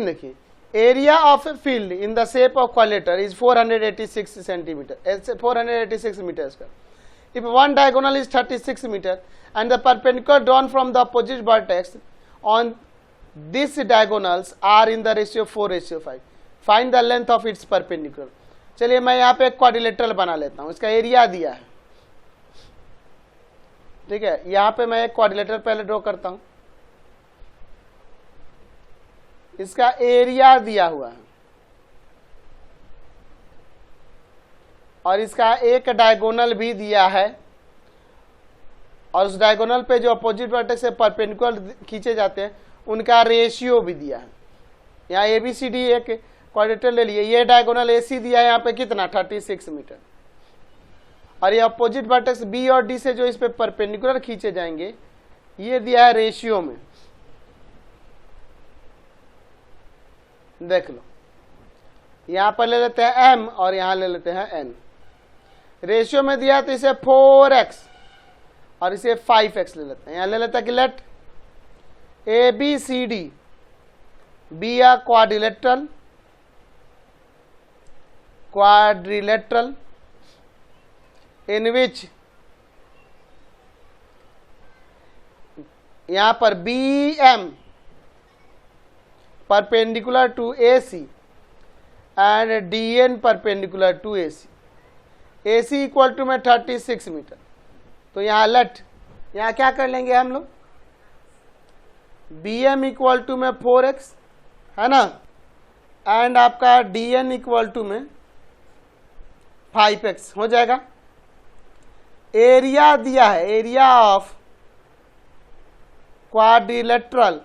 देखिए, area of a field in the shape of quadrilateral is 486 centimetre, 486 metre square. If one diagonal is 36 meter and the perpendicular drawn from the opposite vertex on these diagonals are in the ratio 4:5, find the length of its perpendicular. चलिए मैं यहाँ पे एक quadrilateral बना लेता हूँ, इसका area दिया है. ठीक है, यहाँ पे मैं एक क्वाड्रिलेटरल पहले ड्रॉ करता हूँ. इसका एरिया दिया हुआ है और इसका एक डायगोनल भी दिया है और उस डायगोनल पे जो अपोजिट वर्टेक्स से परपेंडिकुलर खींचे जाते हैं उनका रेशियो भी दिया है. यहाँ ABCD एक क्वाड्रिलेटरल ले लिए, ये डायगोनल AC दिया है यहाँ पे कितना 36 मीटर और ये अपोजिट वर्टेक्स B और D से जो इस पे परपेंडिकुलर खींचे जाएंगे ये दिया है रेशियो में. देख लो, यहाँ पर ले लेते हैं M और यहाँ ले लेते हैं N. रेशियो में दिया तो इसे 4x और इसे 5x ले लेते हैं. यहाँ ले लेते हैं कि let ABCD be a quadrilateral in which यहाँ पर BM perpendicular to AC and DN perpendicular to AC. AC equal to में 36 मीटर. तो यहाँ लेट, यहाँ क्या कर लेंगे हम लोग, BM इक्वल टू में 4x है ना, एंड आपका DN इक्वल टू में 5x हो जाएगा. एरिया दिया है, area of quadrilateral,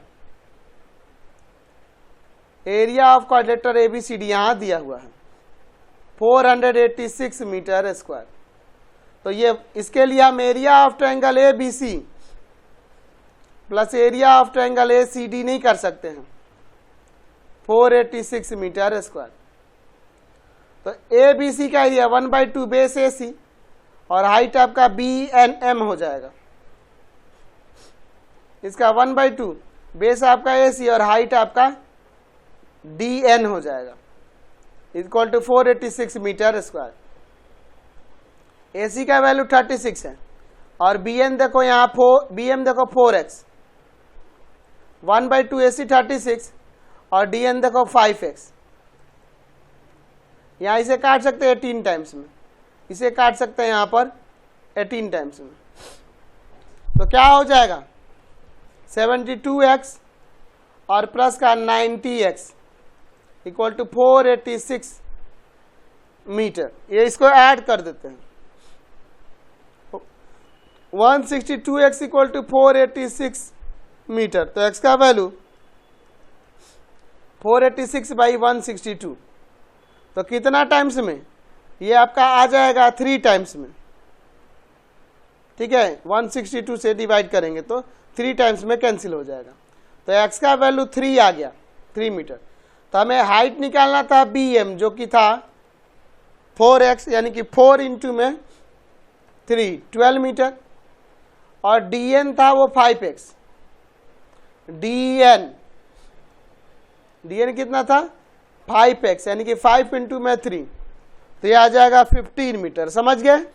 area of quadrilateral ABCD यहाँ दिया हुआ है 486 मीटर स्क्वायर. तो ये इसके लिए हम area of triangle ABC plus area of triangle ACD नहीं कर सकते हैं, 486 मीटर स्क्वायर. तो ABC का एरिया 1/2 बेस AC और हाइट आपका BNM हो जाएगा. इसका 1/2 बेस आपका AC और हाइट आपका DN हो जाएगा equal to 486 metre square. AC का वैल्यू 36 है और BN देखो यहाँ BM देखो 4x, 1/2 AC 36 और DN देखो 5x. यहाँ इसे काट सकते हैं 18 टाइम्स में, इसे काट सकते हैं यहाँ पर 18 टाइम्स में. तो क्या हो जाएगा 72x और प्लस का 90x इक्वल टू 486 मीटर. ये इसको ऐड कर देते हैं, 162x इक्वल टू 486 मीटर. तो x का वैल्यू 486 बाई 162. तो कितना टाइम्स में, ये आपका आ जाएगा 3 टाइम्स में. ठीक है, 162 से डिवाइड करेंगे तो 3 टाइम्स में कैंसिल हो जाएगा. तो x का वैल्यू 3 आ गया, 3 मीटर. तो हमें हाइट निकालना था BM जो कि था 4x यानी कि 4 इंटू में 3 12 मीटर और DN था वो 5x. DN कितना था 5x यानी कि 5 इंटू में 3, तो ये आ जाएगा 15 मीटर. समझ गए.